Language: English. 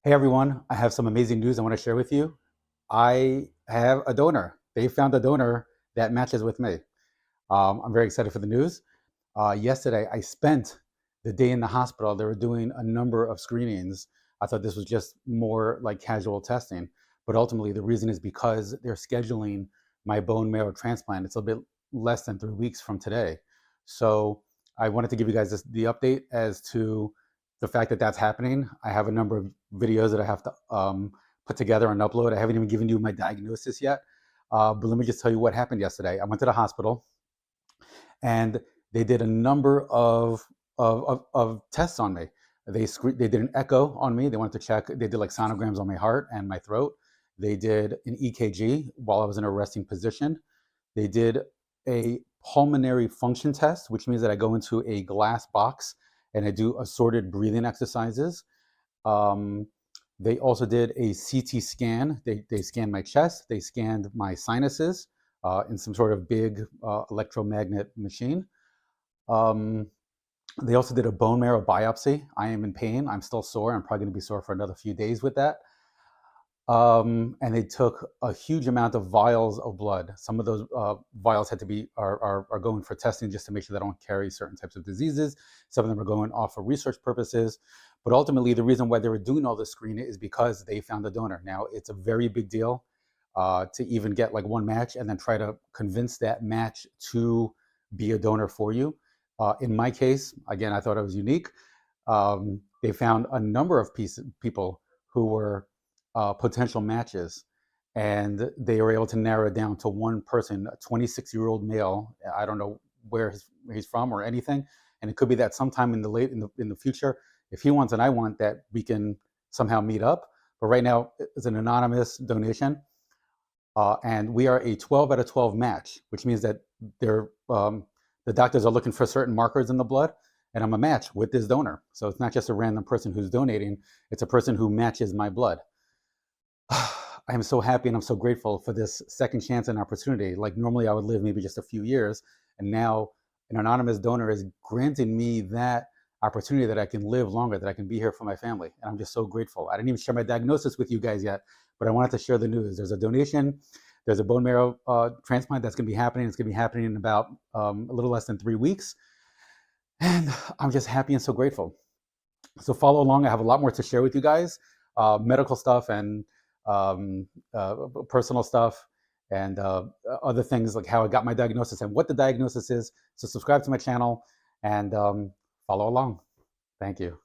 Hey everyone, I have some amazing news I want to share with you. I have a donor. They found a donor that matches with me. I'm very excited for the news. Yesterday, I spent the day in the hospital. They were doing a number of screenings. I thought this was just more like casual testing, but ultimately the reason is because they're scheduling my bone marrow transplant. It's a bit less than 3 weeks from today. So I wanted to give you guys the update as to the fact that that's happening. I have a number of videos that I have to put together and upload. I haven't even given you my diagnosis yet. But let me just tell you what happened yesterday. I went to the hospital and they did a number of tests on me. They did an echo on me. They wanted to check. They did like sonograms on my heart and my throat. They did an EKG while I was in a resting position. They did a pulmonary function test, which means that I go into a glass box and I do assorted breathing exercises. Um, they also did a CT scan. They scanned my chest. They scanned my sinuses in some sort of big electromagnet machine. Um, they also did a bone marrow biopsy. I am in pain. I'm still sore. I'm probably going to be sore for another few days with that. And they took a huge amount of vials of blood. Some of those vials had to be are going for testing just to make sure they don't carry certain types of diseases. Some of them are going off for research purposes. But ultimately, the reason why they were doing all this screening is because they found a donor. Now, it's a very big deal to even get like one match and then try to convince that match to be a donor for you. In my case, again, I thought I was unique. They found a number of people who were potential matches, and they were able to narrow it down to one person, a 26-year-old male. I don't know where he's from or anything, and it could be that sometime in the future, if he wants and I want, that we can somehow meet up. But right now, it's an anonymous donation, and we are a 12 out of 12 match, which means that the doctors are looking for certain markers in the blood, and I'm a match with this donor. So it's not just a random person who's donating; it's a person who matches my blood. I am so happy and I'm so grateful for this second chance and opportunity. Like normally I would live maybe just a few years, and now an anonymous donor is granting me that opportunity that I can live longer, that I can be here for my family. And I'm just so grateful. I didn't even share my diagnosis with you guys yet, but I wanted to share the news. There's a donation, there's a bone marrow transplant that's going to be happening. It's going to be happening in about a little less than 3 weeks. And I'm just happy and so grateful. So follow along. I have a lot more to share with you guys, medical stuff and um, personal stuff and other things like how I got my diagnosis and what the diagnosis is. So subscribe to my channel and follow along. Thank you.